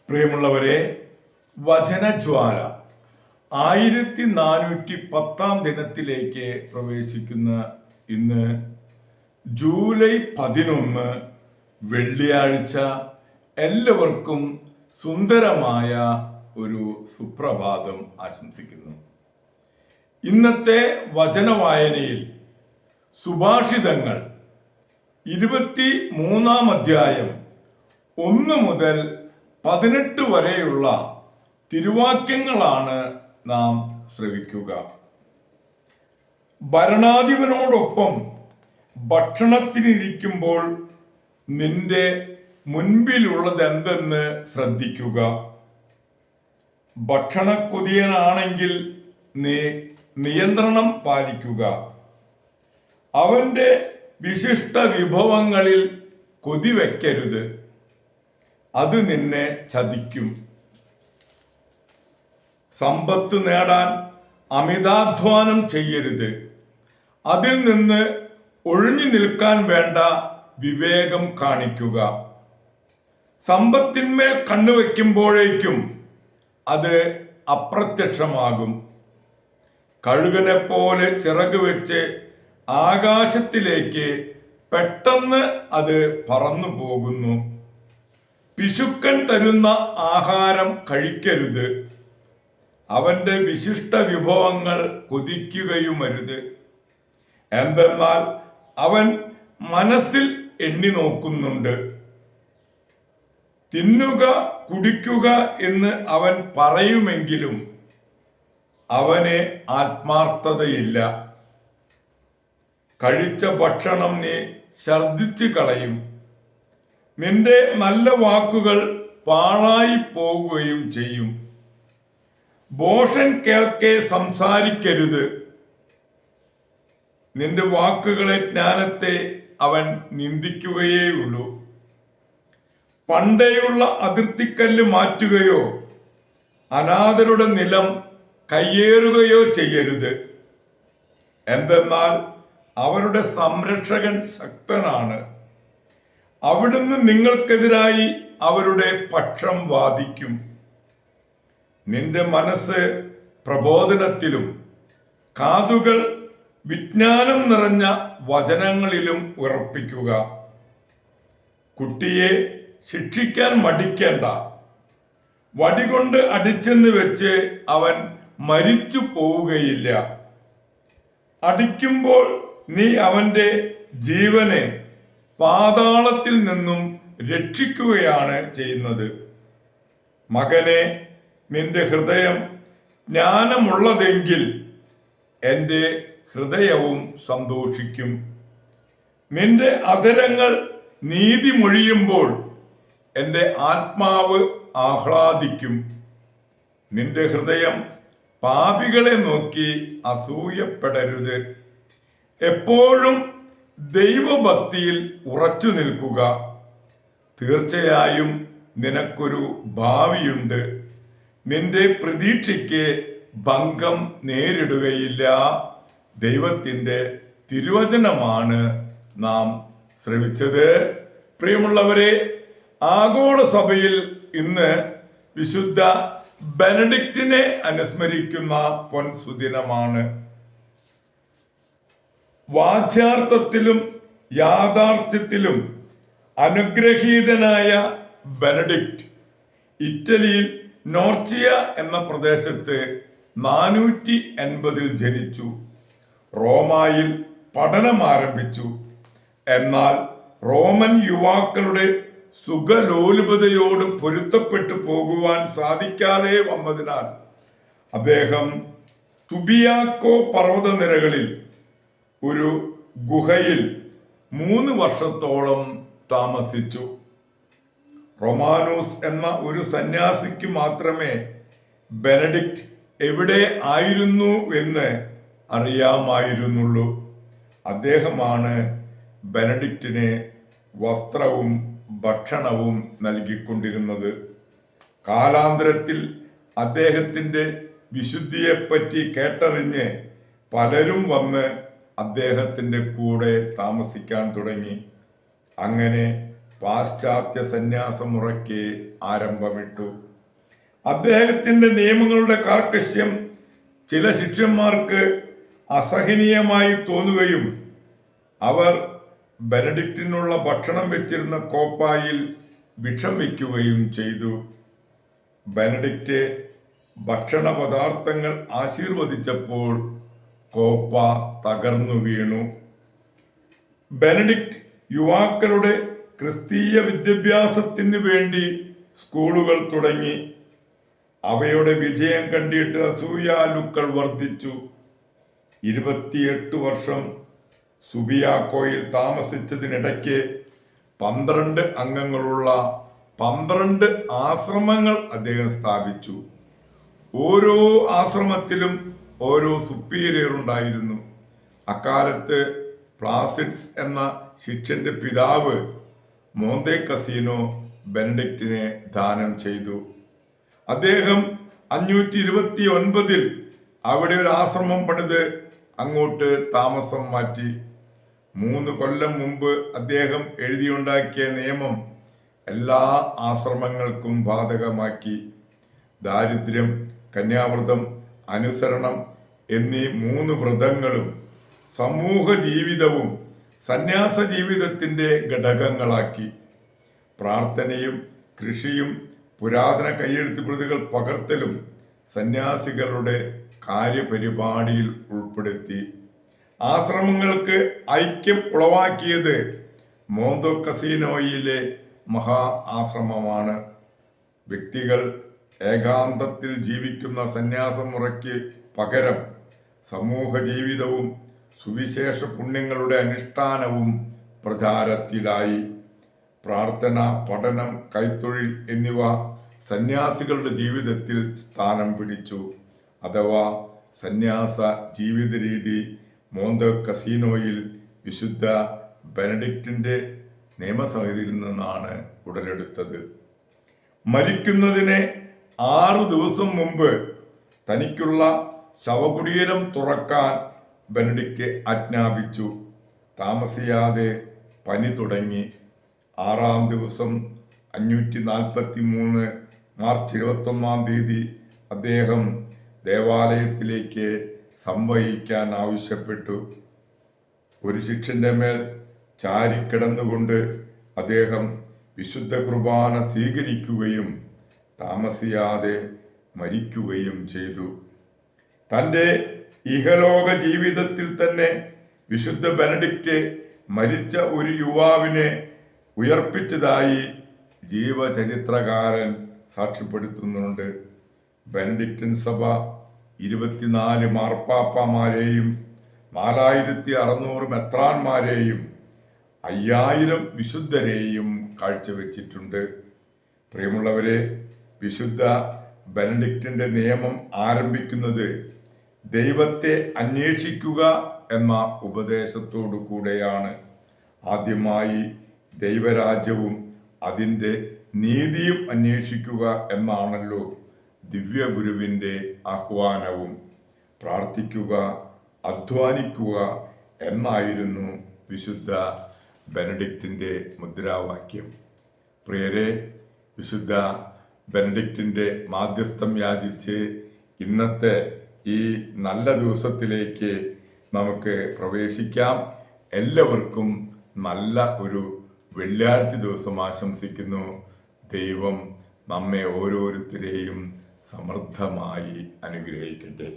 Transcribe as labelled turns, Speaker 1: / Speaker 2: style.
Speaker 1: പ്രിയമുള്ളവരെ, വചനജ്വാല 1410 ദിനത്തിലേക്ക് പ്രവേശിക്കുന്ന ഇന്ന് ജൂലൈ 11 വെള്ളിയാഴ്ച എല്ലാവർക്കും സുന്ദരമായ ഒരു സുപ്രഭാതം ആശംസിക്കുന്നു. ഇന്നത്തെ വചനവായനയിൽ സുഭാഷിതങ്ങൾ 23 അധ്യായം 1 മുതൽ 18 വരെയുള്ള തിരുവാക്യങ്ങളാണ് നാം ശ്രവിക്കുക. ഭരണാധിപനോടൊപ്പം ഭക്ഷണത്തിനിരിക്കുമ്പോൾ നിന്റെ മുൻപിലുള്ളതെന്തെന്ന് ശ്രദ്ധിക്കുക. ഭക്ഷണക്കൊതിയനാണെങ്കിൽ നീ നിയന്ത്രണം പാലിക്കുക. അവന്റെ വിശിഷ്ട വിഭവങ്ങളിൽ കൊതിവെക്കരുത്, അത് നിന്നെ ചതിക്കും. സമ്പത്ത് നേടാൻ അമിതാധ്വാനം ചെയ്യരുത്, അതിൽ നിന്ന് ഒഴിഞ്ഞു നിൽക്കാൻ വേണ്ട വിവേകം കാണിക്കുക. സമ്പത്തിന്മേൽ കണ്ണുവെക്കുമ്പോഴേക്കും അത് അപ്രത്യക്ഷമാകും. കഴുകനെ പോലെ ചിറക് വെച്ച് ആകാശത്തിലേക്ക് പെട്ടെന്ന് അത് പറന്നു പോകുന്നു. പിശുക്കൻ തരുന്ന ആഹാരം കഴിക്കരുത്, അവന്റെ വിശിഷ്ട വിഭവങ്ങൾ കൊതിക്കുകയുമരുത്. എന്തെന്നാൽ അവൻ മനസ്സിൽ എണ്ണി നോക്കുന്നുണ്ട്. തിന്നുക കുടിക്കുക എന്ന് അവൻ പറയുമെങ്കിലും അവന് ആത്മാർത്ഥതയില്ല. കഴിച്ച ഭക്ഷണം നീ ഛർദിച്ചു കളയും. നിന്റെ നല്ല വാക്കുകൾ പാഴായി പോകുകയും ചെയ്യും. ഭോഷൻ കേൾക്കെ സംസാരിക്കരുത്, നിന്റെ വാക്കുകളെ ജ്ഞാനത്തെ അവൻ നിന്ദിക്കുകയേയുള്ളൂ. പണ്ടേയുള്ള അതിർത്തിക്കല്ല് മാറ്റുകയോ അനാഥരുടെ നിലം കയ്യേറുകയോ ചെയ്യരുത്. എന്തെന്നാൽ അവരുടെ സംരക്ഷകൻ ശക്തനാണ്. അവിടുന്ന് നിങ്ങൾക്കെതിരായി അവരുടെ പക്ഷം വാദിക്കും. നിന്റെ മനസ്സ് പ്രബോധനത്തിലും കാതുകൾ വിജ്ഞാനം നിറഞ്ഞ വചനങ്ങളിലും ഉറപ്പിക്കുക. കുട്ടിയെ ശിക്ഷിക്കാൻ മടിക്കേണ്ട, വടികൊണ്ട് അടിച്ചെന്ന് വെച്ച് അവൻ മരിച്ചു പോവുകയില്ല. അടിക്കുമ്പോൾ നീ അവന്റെ ജീവനെ പാതാളത്തിൽ നിന്നും രക്ഷിക്കുകയാണ് ചെയ്യുന്നത്. മകനെ, നിന്റെ ഹൃദയം ജ്ഞാനമുള്ളതെങ്കിൽ എൻ്റെ ഹൃദയവും സന്തോഷിക്കും. നിന്റെ അധരങ്ങൾ നീതി മൊഴിയുമ്പോൾ എൻ്റെ ആത്മാവ് ആഹ്ലാദിക്കും. നിന്റെ ഹൃദയം പാപികളെ നോക്കി അസൂയപ്പെടരുത്. എപ്പോഴും ദൈവഭക്തിയിൽ ഉറച്ചു നിൽക്കുക. തീർച്ചയായും നിനക്കൊരു ഭാവിയുണ്ട്. നിന്റെ പ്രതീക്ഷയ്ക്ക് ഭംഗം നേരിടുകയില്ല. ദൈവത്തിൻ്റെ തിരുവചനമാണ് നാം ശ്രവിച്ചത്. പ്രിയമുള്ളവരെ, ആഗോള സഭയിൽ ഇന്ന് വിശുദ്ധ ബെനഡിക്റ്റിനെ അനുസ്മരിക്കുന്ന പൊൻസുദിനമാണ്. വാച്യാർത്ഥത്തിലും യാഥാർത്ഥ്യത്തിലും അനുഗ്രഹീതനായ ബെനഡിക്റ്റ് ഇറ്റലിയിൽ നോർച്ചിയ എന്ന പ്രദേശത്ത് 480 ജനിച്ചു. റോമായിൽ പഠനം ആരംഭിച്ചു. എന്നാൽ റോമൻ യുവാക്കളുടെ സുഖലോലുപതയോട് പൊരുത്തപ്പെട്ടു പോകുവാൻ സാധിക്കാതെ വന്നതിനാൽ അദ്ദേഹം സുബിയാക്കോ പർവ്വതനിരകളിൽ ഒരു ഗുഹയിൽ 3 വർഷത്തോളം താമസിച്ചു. റൊമാനോസ് എന്ന ഒരു സന്യാസിക്ക് മാത്രമേ ബെനഡിക്റ്റ് എവിടെ ആയിരുന്നു എന്ന് അറിയാമായിരുന്നുള്ളൂ. അദ്ദേഹമാണ് ബെനഡിക്റ്റിന് വസ്ത്രവും ഭക്ഷണവും നൽകിക്കൊണ്ടിരുന്നത്. കാലാന്തരത്തിൽ അദ്ദേഹത്തിൻ്റെ വിശുദ്ധിയെപ്പറ്റി കേട്ടറിഞ്ഞ് പലരും വന്ന് അദ്ദേഹത്തിൻ്റെ കൂടെ താമസിക്കാൻ തുടങ്ങി. അങ്ങനെ പാശ്ചാത്യ സന്യാസമുറയ്ക്ക് ആരംഭമിട്ടു. അദ്ദേഹത്തിന്റെ നിയമങ്ങളുടെ കാർക്കശ്യം ചില ശിഷ്യന്മാർക്ക് അസഹനീയമായി തോന്നുകയും അവർ ബെനഡിക്റ്റിനുള്ള ഭക്ഷണം വെച്ചിരുന്ന കോപ്പായിൽ വിഷം വയ്ക്കുകയും ചെയ്തു. ബെനഡിക്റ്റ് ഭക്ഷണ പദാർത്ഥങ്ങൾ ആശീർവദിച്ചപ്പോൾ കോപ്പ തകർന്നു വീണു. ബെനഡിക്റ്റ് യുവാക്കളുടെ ക്രിസ്തീയ വിദ്യാഭ്യാസത്തിന് വേണ്ടി സ്കൂളുകൾ തുടങ്ങി. അവയുടെ വിജയം കണ്ടിട്ട് അസൂയാലുക്കൾ വർദ്ധിച്ചു. 28 വർഷം സുബിയാക്കോയിൽ താമസിച്ചതിനിടയ്ക്ക് 12 അംഗങ്ങളുള്ള 12 ആശ്രമങ്ങൾ അദ്ദേഹം സ്ഥാപിച്ചു. ഓരോ ആശ്രമത്തിലും ഓരോ സുപ്പീരിയർ ഉണ്ടായിരുന്നു. അക്കാലത്ത് പ്ലാസിഡ്സ് എന്ന ശിഷ്യന്റെ പിതാവ് മോന്തെ കസീനോ ബെനഡിക്റ്റിനെ ദാനം ചെയ്തു. അദ്ദേഹം 529 അവിടെ ഒരു ആശ്രമം പണിത് അങ്ങോട്ട് താമസം മാറ്റി. 3 കൊല്ലം മുമ്പ് അദ്ദേഹം എഴുതിയുണ്ടാക്കിയ നിയമം എല്ലാ ആശ്രമങ്ങൾക്കും ബാധകമാക്കി. ദാരിദ്ര്യം, കന്യാവ്രതം, അനുസരണം എന്നീ 3 വ്രതങ്ങളും സമൂഹ ജീവിതവും സന്യാസ ജീവിതത്തിന്റെ ഘടകങ്ങളാക്കി. പ്രാർത്ഥനയും കൃഷിയും പുരാതന കയ്യെഴുത്ത് കൃതികൾ പകർത്തലും സന്യാസികളുടെ കാര്യപരിപാടിയിൽ ഉൾപ്പെടുത്തി. ആശ്രമങ്ങൾക്ക് ഐക്യം ഉളവാക്കിയത് മോന്തോ കസീനോയിലെ മഹാ ആശ്രമമാണ്. വ്യക്തികൾ ഏകാന്തത്തിൽ ജീവിക്കുന്ന സന്യാസമുറയ്ക്ക് പകരം സമൂഹ ജീവിതവും സുവിശേഷ പുണ്യങ്ങളുടെ അനുഷ്ഠാനവും പ്രചാരത്തിലായി. പ്രാർത്ഥന, പഠനം, കൈത്തൊഴിൽ എന്നിവ സന്യാസികളുടെ ജീവിതത്തിൽ സ്ഥാനം പിടിച്ചു. അഥവാ സന്യാസ ജീവിത രീതി മോന്തോ കസീനോയിൽ വിശുദ്ധ ബെനഡിക്റ്റിന്റെ നിയമസമിതിയിൽ നിന്നാണ് ഉടലെടുത്തത്. മരിക്കുന്നതിന് 6 ദിവസം മുമ്പ് തനിക്കുള്ള ശവകുടീരം തുറക്കാൻ ബെനഡിക്റ്റ് ആജ്ഞാപിച്ചു. താമസിയാതെ പനി തുടങ്ങി. 6-ാം ദിവസം 543 മാർച്ച് 21-ാം തീയതി അദ്ദേഹം ദേവാലയത്തിലേക്ക് സംവഹിക്കാൻ ആവശ്യപ്പെട്ടു. ഒരു ശിഷ്യന്റെ മേൽ ചാരിക്കിടന്നുകൊണ്ട് അദ്ദേഹം വിശുദ്ധ കുർബാന സ്വീകരിക്കുകയും താമസിയാതെ മരിക്കുകയും ചെയ്തു. തന്റെ ഇഹലോക ജീവിതത്തിൽ തന്നെ വിശുദ്ധ ബെനഡിക്റ്റ് മരിച്ച ഒരു യുവാവിനെ ഉയർപ്പിച്ചതായി ജീവചരിത്രകാരൻ സാക്ഷ്യപ്പെടുത്തുന്നുണ്ട്. ബെനഡിക്റ്റൻ സഭ 24 മാർപ്പാപ്പമാരെയും 4600 മെത്രാന്മാരെയും 5000 വിശുദ്ധരെയും കാഴ്ചവെച്ചിട്ടുണ്ട്. പ്രിയമുള്ളവരെ, വിശുദ്ധ ബെനഡിക്റ്റിന്റെ നിയമം ആരംഭിക്കുന്നത് ദൈവത്തെ അന്വേഷിക്കുക എന്ന ഉപദേശത്തോടു കൂടെയാണ്. ആദ്യമായി ദൈവരാജ്യവും അതിൻ്റെ നീതിയും അന്വേഷിക്കുക എന്നാണല്ലോ ദിവ്യഗുരുവിൻ്റെ ആഹ്വാനവും. പ്രാർത്ഥിക്കുക, അധ്വാനിക്കുക എന്നായിരുന്നു വിശുദ്ധ ബെനഡിക്റ്റിന്റെ മുദ്രാവാക്യം. പ്രിയരെ, വിശുദ്ധ ബെനഡിക്റ്റിന്റെ മാധ്യസ്ഥം യാചിച്ച് ഇന്നത്തെ ഈ നല്ല ദിവസത്തിലേക്ക് നമുക്ക് പ്രവേശിക്കാം. എല്ലാവർക്കും നല്ല ഒരു വെള്ളിയാഴ്ച ദിവസം ആശംസിക്കുന്നു. ദൈവം നമ്മെ ഓരോരുത്തരെയും സമൃദ്ധമായി അനുഗ്രഹിക്കട്ടെ.